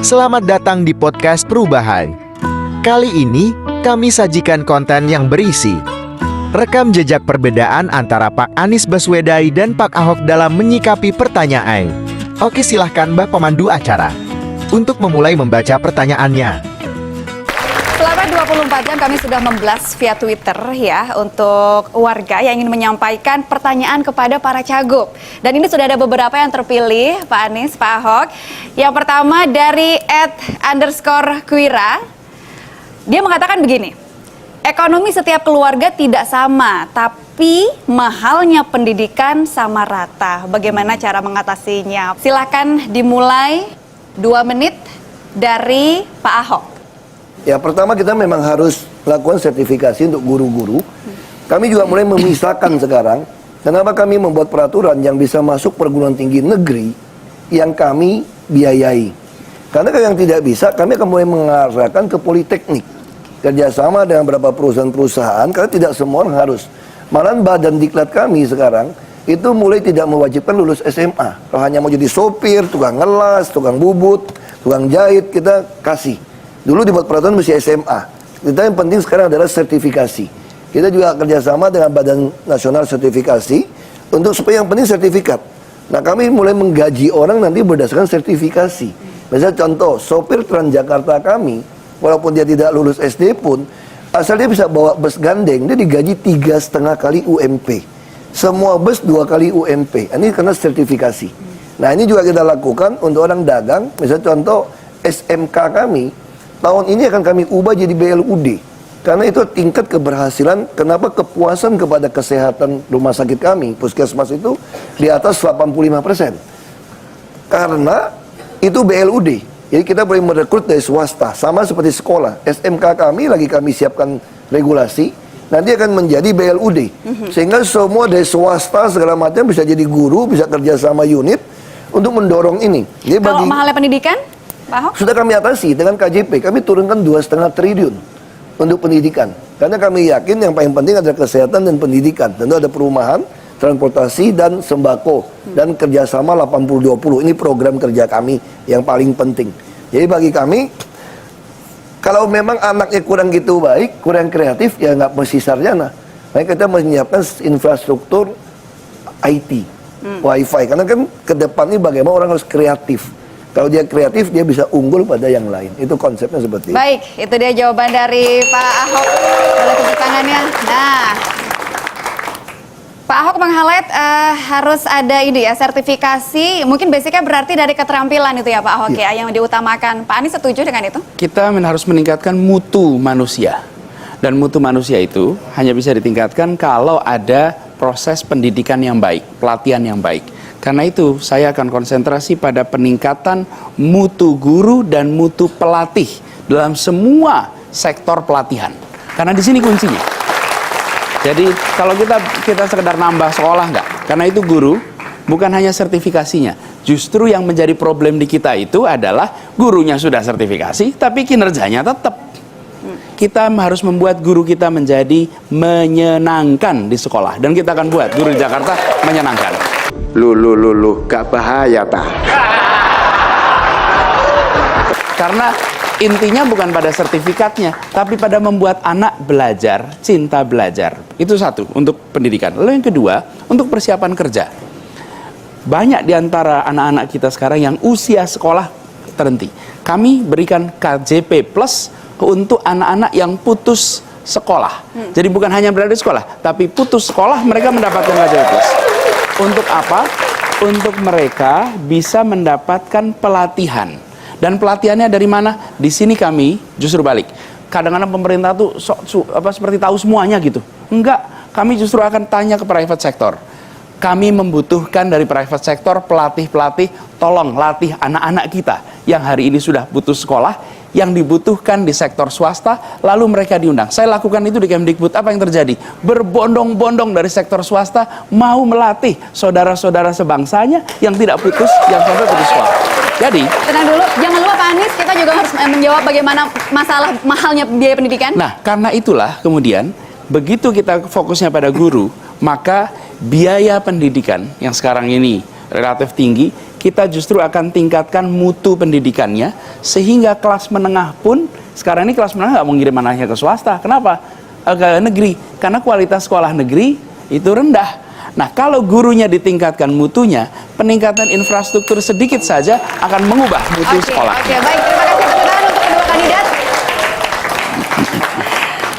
Selamat datang di podcast Perubahan. Kali ini, kami sajikan konten yang berisi rekam jejak perbedaan antara Pak Anies Baswedan dan Pak Ahok dalam menyikapi pertanyaan. Oke, silahkan Mbak pemandu acara untuk memulai membaca pertanyaannya. Selama 24 jam kami sudah memblast via Twitter ya untuk warga yang ingin menyampaikan pertanyaan kepada para cagup. Dan ini sudah ada beberapa yang terpilih, Pak Anies, Pak Ahok. Yang pertama dari @_Kuira. Dia mengatakan begini, ekonomi setiap keluarga tidak sama, tapi mahalnya pendidikan sama rata. Bagaimana cara mengatasinya? Silakan dimulai 2 menit dari Pak Ahok. Ya, pertama kita memang harus lakukan sertifikasi untuk guru-guru. Kami juga mulai memisahkan sekarang. Kenapa kami membuat peraturan yang bisa masuk perguruan tinggi negeri yang kami biayai. Karena yang tidak bisa, kami akan mulai mengarahkan ke politeknik. Kerjasama dengan beberapa perusahaan-perusahaan, karena tidak semua orang harus. Malahan badan diklat kami sekarang, itu mulai tidak mewajibkan lulus SMA. Kalau hanya mau jadi sopir, tukang ngelas, tukang bubut, tukang jahit, kita kasih. Dulu dibuat peraturan mesti SMA. Kita yang penting sekarang adalah sertifikasi. Kita juga kerjasama dengan Badan Nasional Sertifikasi untuk supaya yang penting sertifikat. Nah, kami mulai menggaji orang nanti berdasarkan sertifikasi. Misalnya contoh, sopir Transjakarta kami, walaupun dia tidak lulus SD pun, asal dia bisa bawa bus gandeng, dia digaji 3,5 kali UMP. Semua bus 2 kali UMP. Ini karena sertifikasi. Nah, ini juga kita lakukan untuk orang dagang. Misalnya contoh, SMK kami, tahun ini akan kami ubah jadi BLUD. Karena itu tingkat keberhasilan, kenapa kepuasan kepada kesehatan rumah sakit kami, puskesmas itu di atas 85%. Karena itu BLUD. Jadi kita boleh merekrut dari swasta, sama seperti sekolah. SMK kami lagi kami siapkan regulasi, nanti akan menjadi BLUD. Sehingga semua dari swasta segala macam bisa jadi guru, bisa kerja sama unit untuk mendorong ini. Jadi Kalau mahalnya pendidikan, Pak Ahok? sudah kami atasi dengan KJP, kami turunkan 2,5 triliun untuk pendidikan. Karena kami yakin yang paling penting adalah kesehatan dan pendidikan. Tentu ada perumahan, transportasi, dan sembako. Dan kerjasama 80-20. Ini program kerja kami yang paling penting. Jadi bagi kami, kalau memang anaknya kurang gitu baik, kurang kreatif, ya nggak mesti sarjana. Makanya kita menyiapkan infrastruktur IT, Wi-Fi. Karena kan ke depan ini bagaimana orang harus kreatif. Kalau dia kreatif, dia bisa unggul pada yang lain. Itu konsepnya seperti itu. Baik, itu dia jawaban dari Pak Ahok. Boleh tepuk tangannya. Nah, Pak Ahok meng-highlight harus ada ini ya, sertifikasi. Mungkin basicnya berarti dari keterampilan itu ya Pak Ahok ya, yang diutamakan. Pak Anies setuju dengan itu? Kita harus meningkatkan mutu manusia. Dan mutu manusia itu hanya bisa ditingkatkan kalau ada proses pendidikan yang baik, pelatihan yang baik. Karena itu saya akan konsentrasi pada peningkatan mutu guru dan mutu pelatih dalam semua sektor pelatihan. Karena di sini kuncinya. Jadi kalau kita sekedar nambah sekolah enggak. Karena itu guru bukan hanya sertifikasinya. Justru yang menjadi problem di kita itu adalah gurunya sudah sertifikasi tapi kinerjanya tetap. Kita harus membuat guru kita menjadi menyenangkan di sekolah. Dan kita akan buat guru di Jakarta menyenangkan. Lu, gak bahaya tah? Karena intinya bukan pada sertifikatnya, tapi pada membuat anak belajar, cinta belajar. Itu satu, untuk pendidikan. Lalu yang kedua, untuk persiapan kerja. Banyak di antara anak-anak kita sekarang yang usia sekolah terhenti. Kami berikan KJP Plus untuk anak-anak yang putus sekolah. Jadi bukan hanya berada di sekolah, tapi putus sekolah mereka mendapatkan KJP Plus. Untuk apa? Untuk mereka bisa mendapatkan pelatihan. Dan pelatihannya dari mana? Di sini kami justru balik. Kadang-kadang pemerintah tuh seperti tahu semuanya gitu. Enggak, kami justru akan tanya ke private sector. Kami membutuhkan dari private sector pelatih-pelatih, tolong latih anak-anak kita yang hari ini sudah putus sekolah, yang dibutuhkan di sektor swasta, lalu mereka diundang. Saya lakukan itu di Kemdikbud. Apa yang terjadi? Berbondong-bondong dari sektor swasta mau melatih saudara-saudara sebangsanya yang tidak putus, yang sampai putus sekolah. Jadi, tenang dulu, jangan lupa Pak Anies, kita juga harus menjawab bagaimana masalah mahalnya biaya pendidikan. Nah, karena itulah kemudian begitu kita fokusnya pada guru, maka biaya pendidikan yang sekarang ini relatif tinggi, kita justru akan tingkatkan mutu pendidikannya, sehingga kelas menengah pun, sekarang ini kelas menengah nggak mau ngirim anaknya ke swasta. Kenapa? Ke negeri. Karena kualitas sekolah negeri itu rendah. Nah, kalau gurunya ditingkatkan mutunya, peningkatan infrastruktur sedikit saja akan mengubah mutu sekolah. Oke, baik. Terima kasih tepuk tangan untuk kedua kandidat.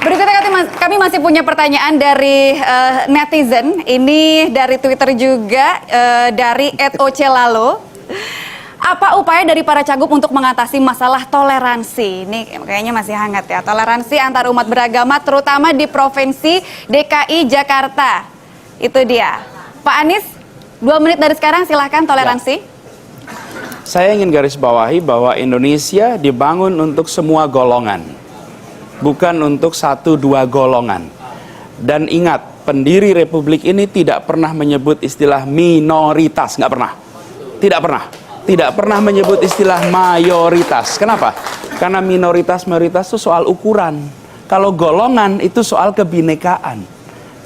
Berikutnya kami masih punya pertanyaan dari netizen. Ini dari Twitter juga, dari @oclalo. Apa upaya dari para cagup untuk mengatasi masalah toleransi? Ini kayaknya masih hangat ya. Toleransi antar umat beragama terutama di Provinsi DKI Jakarta. Itu dia. Pak Anies, 2 menit dari sekarang silahkan toleransi. Saya ingin garis bawahi bahwa Indonesia dibangun untuk semua golongan, bukan untuk 1-2 golongan. Dan ingat, pendiri Republik ini tidak pernah menyebut istilah minoritas, nggak pernah. Tidak pernah menyebut istilah mayoritas. Kenapa? Karena mayoritas itu soal ukuran. Kalau golongan itu soal kebinekaan.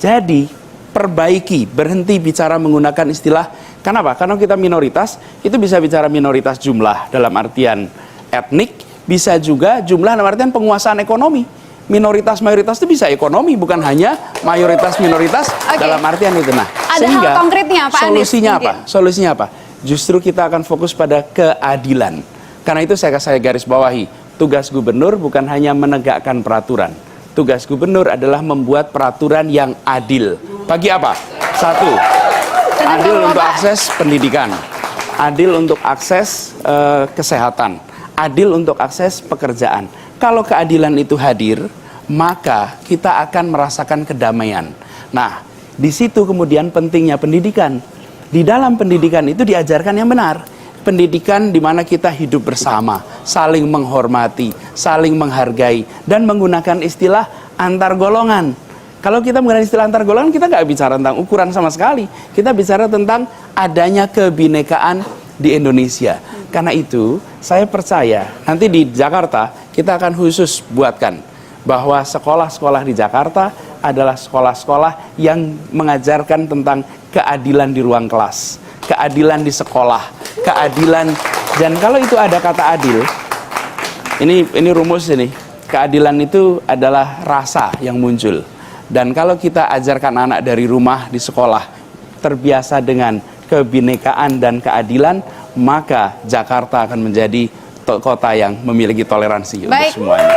Jadi, perbaiki, berhenti bicara menggunakan istilah. Kenapa? Karena kita minoritas, itu bisa bicara minoritas jumlah dalam artian etnik, bisa juga jumlah dalam artian penguasaan ekonomi. Minoritas-mayoritas itu bisa ekonomi, bukan hanya mayoritas-minoritas dalam artian itu. Nah, ada sehingga hal konkretnya, Pak Anies, solusinya apa? mungkin. Solusinya apa? Justru kita akan fokus pada keadilan. Karena itu saya garis bawahi, tugas gubernur bukan hanya menegakkan peraturan. Tugas gubernur adalah membuat peraturan yang adil. Bagi apa? 1, adil untuk akses pendidikan, adil untuk akses kesehatan, adil untuk akses pekerjaan. Kalau keadilan itu hadir, maka kita akan merasakan kedamaian. Nah, di situ kemudian pentingnya pendidikan. Di dalam pendidikan itu diajarkan yang benar. Pendidikan di mana kita hidup bersama, saling menghormati, saling menghargai, dan menggunakan istilah antar golongan. Kalau kita menggunakan istilah antar golongan, kita nggak bicara tentang ukuran sama sekali. Kita bicara tentang adanya kebinekaan di Indonesia. Karena itu, saya percaya nanti di Jakarta kita akan khusus buatkan bahwa sekolah-sekolah di Jakarta adalah sekolah-sekolah yang mengajarkan tentang keadilan di ruang kelas, keadilan di sekolah, keadilan. Dan kalau itu ada kata adil, ini rumus ini, keadilan itu adalah rasa yang muncul. Dan kalau kita ajarkan anak dari rumah di sekolah terbiasa dengan kebinekaan dan keadilan, maka Jakarta akan menjadi kota yang memiliki toleransi untuk semuanya.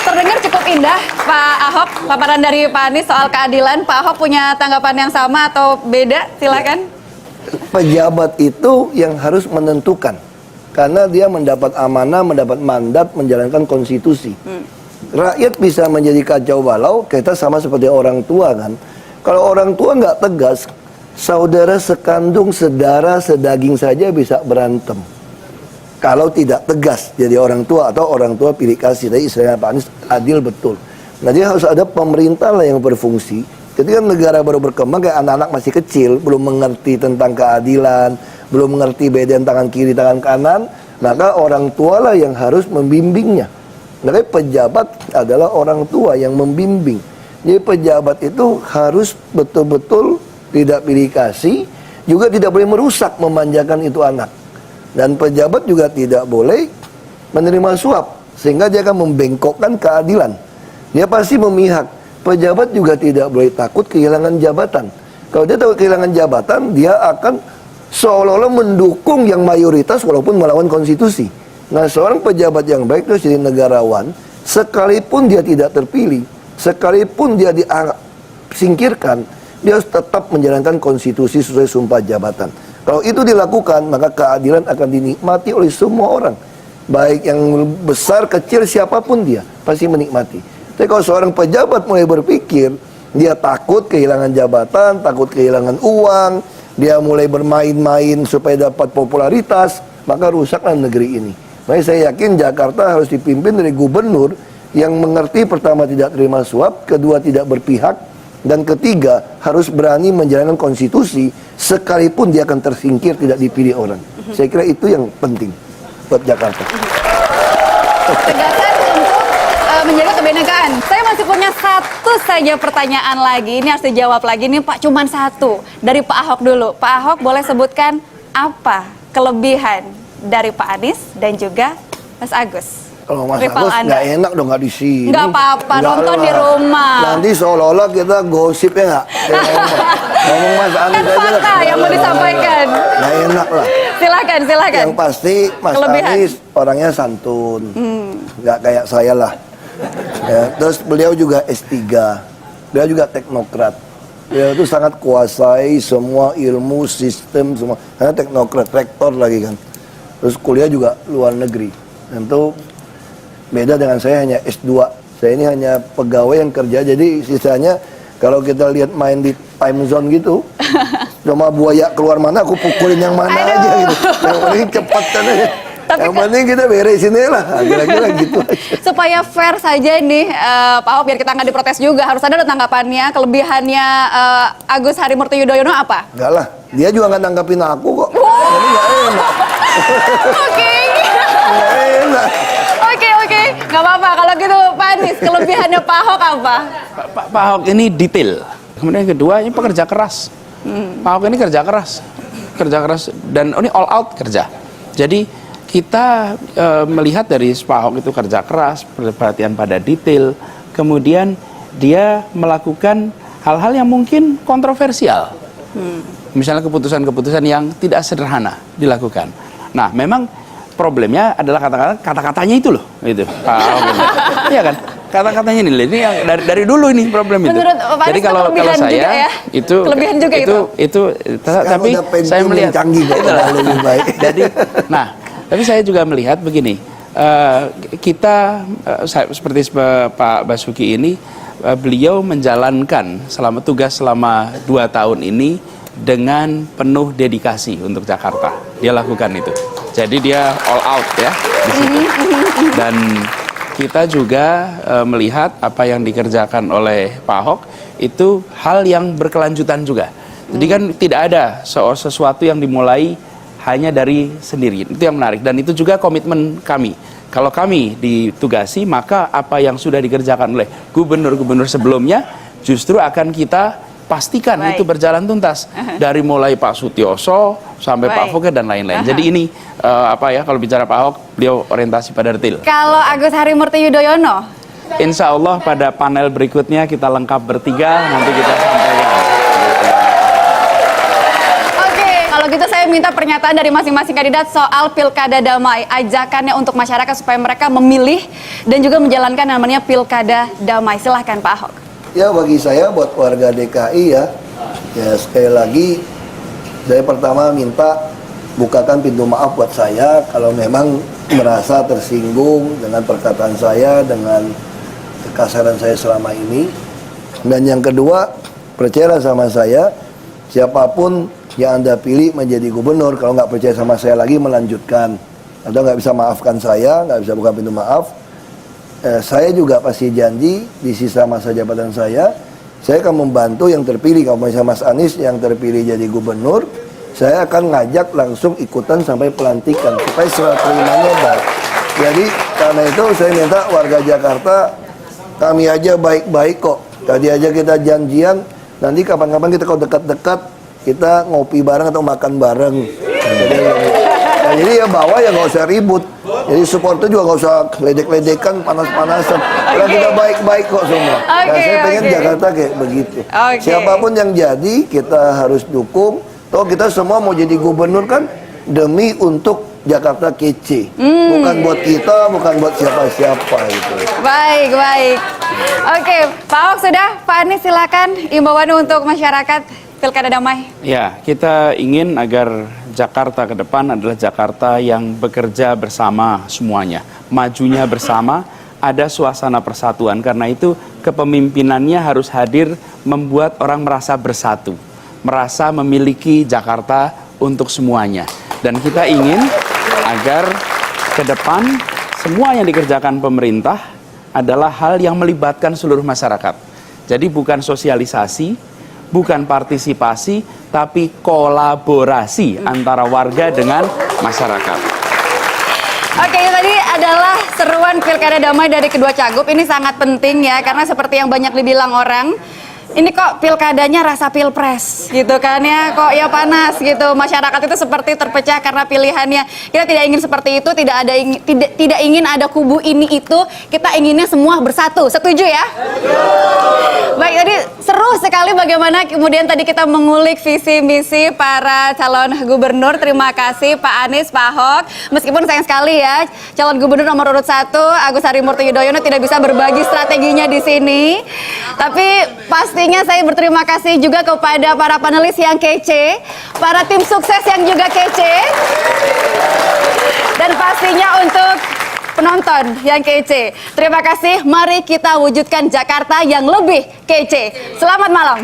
Terdengar cukup indah, Pak Ahok, paparan dari Pak Anies soal keadilan. Pak Ahok punya tanggapan yang sama atau beda? Silakan. Pejabat itu yang harus menentukan, karena dia mendapat amanah, mendapat mandat menjalankan konstitusi. Rakyat bisa menjadi kacau balau, kita sama seperti orang tua kan. Kalau orang tua nggak tegas, saudara sekandung, sedara, sedaging saja bisa berantem. Kalau tidak tegas jadi orang tua, atau orang tua pilih kasih. Tadi istilahnya Pak Anies adil betul. Nah, dia harus ada pemerintah lah yang berfungsi. Ketika negara baru berkembang, kayak anak-anak masih kecil, belum mengerti tentang keadilan, belum mengerti beda tangan kiri, tangan kanan, maka orang tua lah yang harus membimbingnya. Makanya pejabat adalah orang tua yang membimbing. Jadi pejabat itu harus betul-betul tidak pilih kasih, juga tidak boleh merusak, memanjakan itu anak. Dan pejabat juga tidak boleh menerima suap, sehingga dia akan membengkokkan keadilan. Dia pasti memihak. Pejabat juga tidak boleh takut kehilangan jabatan. Kalau dia takut kehilangan jabatan, dia akan seolah-olah mendukung yang mayoritas walaupun melawan konstitusi. Nah, seorang pejabat yang baik itu jadi negarawan, sekalipun dia tidak terpilih, sekalipun dia disingkirkan, dia harus tetap menjalankan konstitusi sesuai sumpah jabatan. Kalau itu dilakukan, maka keadilan akan dinikmati oleh semua orang. Baik yang besar, kecil, siapapun dia, pasti menikmati. Tapi kalau seorang pejabat mulai berpikir, dia takut kehilangan jabatan, takut kehilangan uang, dia mulai bermain-main supaya dapat popularitas, maka rusaklah negeri ini. Makanya saya yakin Jakarta harus dipimpin dari gubernur yang mengerti, pertama tidak terima suap, kedua tidak berpihak, dan ketiga harus berani menjalankan konstitusi sekalipun dia akan tersingkir, tidak dipilih orang. Saya kira itu yang penting buat Jakarta. Tegasan untuk menjaga kebinekaan. Saya masih punya satu saja pertanyaan lagi. Ini harus dijawab lagi nih Pak, cuman satu. Dari Pak Ahok dulu. Pak Ahok boleh sebutkan apa kelebihan dari Pak Anies dan juga Mas Agus? Kalau Mas Rival Agus Anda. nggak enak dong nggak di sini. Nggak apa-apa, Nggak nonton lah. di rumah. Nanti seolah-olah kita gosip ya nggak? Ngomong Mas Anies Kan aja lah. fakta yang mau disampaikan. Nggak enak lah. Silakan. Yang pasti Mas Kelebihan. Anies orangnya santun, nggak kayak saya lah. Ya, terus beliau juga S3, beliau juga teknokrat. Beliau itu sangat kuasai semua ilmu sistem semua. Karena teknokrat, rektor lagi kan. Terus kuliah juga luar negeri. Tentu beda dengan saya hanya S2. Saya ini hanya pegawai yang kerja. Jadi sisanya kalau kita lihat main di time zone gitu, cuma buaya keluar mana aku pukulin yang mana aja gitu. Yang penting cepat kan aja. Yang penting kita beresin aja lah. Kira-kira gitu aja. Supaya fair saja nih Pak Ahok, biar kita nggak diprotes juga, harus ada tanggapannya. Kelebihannya Agus Harimurti Yudhoyono apa? Enggak lah, dia juga nggak nanggapin aku kok. Jadi nggak enak. Oke. Nggak enak. Oke, nggak apa-apa. Kalau gitu Pak Anies, kelebihannya Pak Ahok apa? Pak Ahok ini detail. Kemudian yang kedua ini pekerja keras. Pak Ahok ini kerja keras dan ini all out kerja. Jadi kita melihat dari Pak Ahok itu kerja keras, perhatian pada detail, kemudian dia melakukan hal-hal yang mungkin kontroversial. Misalnya keputusan-keputusan yang tidak sederhana dilakukan. Nah, memang problemnya adalah kata-katanya itu loh, gitu. Pak Ahok ini. Iya kan? Kata-katanya ini yang dari dulu ini problem itu. Menurut Pak Anies Jadi kalau kelebihan saya juga ya? itu Kelebihan juga itu Sekarang tapi udah pensiun saya yang melihat canggih kok, itulah. udah lebih baik. Jadi tapi saya juga melihat begini, kita seperti Pak Basuki ini, beliau menjalankan tugas selama 2 tahun ini dengan penuh dedikasi untuk Jakarta. Dia lakukan itu. Jadi dia all out ya di situ. Dan kita juga melihat apa yang dikerjakan oleh Pak Ahok itu hal yang berkelanjutan juga. Jadi kan tidak ada sesuatu yang dimulai hanya dari sendiri. Itu yang menarik dan itu juga komitmen kami. Kalau kami ditugasi, maka apa yang sudah dikerjakan oleh gubernur-gubernur sebelumnya justru akan kita pastikan itu berjalan tuntas dari mulai Pak Sutioso sampai Pak Foke dan lain-lain. Jadi ini kalau bicara Pak Ahok, beliau orientasi pada detail. Kalau Agus Harimurti Yudhoyono? Insya Allah pada panel berikutnya kita lengkap bertiga, nanti kita sampaikan. Oke, kalau gitu saya minta pernyataan dari masing-masing kandidat soal Pilkada Damai, ajakannya untuk masyarakat supaya mereka memilih dan juga menjalankan namanya Pilkada Damai. Silahkan Pak Ahok. Ya bagi saya buat warga DKI ya sekali lagi saya pertama minta bukakan pintu maaf buat saya kalau memang merasa tersinggung dengan perkataan saya, dengan kekasaran saya selama ini. Dan yang kedua, percayalah sama saya, siapapun yang Anda pilih menjadi gubernur, kalau nggak percaya sama saya lagi melanjutkan atau nggak bisa maafkan saya, nggak bisa buka pintu maaf, saya juga pasti janji di sisa masa jabatan saya akan membantu yang terpilih. Kalau misalnya Mas Anies yang terpilih jadi gubernur, saya akan ngajak langsung ikutan sampai pelantikan supaya serah terimanya baik. Jadi karena itu saya minta warga Jakarta, kami aja baik-baik kok. Tadi aja kita janjian, nanti kapan-kapan kita kalau dekat-dekat kita ngopi bareng atau makan bareng. Jadi ya bawa ya nggak usah ribut. Jadi supporter juga nggak usah ledek-ledekan, panas-panasan. Karena kita baik-baik kok semua. Nah, saya pengen Jakarta kayak begitu. Siapapun yang jadi kita harus dukung. Toh kita semua mau jadi gubernur kan demi untuk Jakarta kece. Bukan buat kita, bukan buat siapa-siapa gitu. Baik. Oke, Pak Ahok sudah, Pak Anies silakan imbauan untuk masyarakat Pilkada Damai. Ya, kita ingin agar Jakarta ke depan adalah Jakarta yang bekerja bersama semuanya, majunya bersama, ada suasana persatuan. Karena itu kepemimpinannya harus hadir membuat orang merasa bersatu, merasa memiliki Jakarta untuk semuanya. Dan kita ingin agar ke depan semua yang dikerjakan pemerintah adalah hal yang melibatkan seluruh masyarakat. Jadi bukan sosialisasi, bukan partisipasi, tapi kolaborasi antara warga dengan masyarakat. Oke, tadi adalah seruan Pilkada Damai dari kedua cagup. Ini sangat penting ya, karena seperti yang banyak dibilang orang, ini kok pilkadanya rasa pilpres gitu kan ya, kok ya panas gitu. Masyarakat itu seperti terpecah karena pilihannya. Kita tidak ingin seperti itu, tidak ingin ada kubu ini itu. Kita inginnya semua bersatu. Setuju ya? Baik, tadi seru sekali bagaimana kemudian tadi kita mengulik visi misi para calon gubernur. Terima kasih Pak Anies, Pak Ahok. Meskipun sayang sekali ya, calon gubernur nomor urut 1 Agus Harimurti Yudhoyono tidak bisa berbagi strateginya di sini. Tapi pastinya saya berterima kasih juga kepada para panelis yang kece, para tim sukses yang juga kece, dan pastinya untuk penonton yang kece. Terima kasih, mari kita wujudkan Jakarta yang lebih kece. Selamat malam.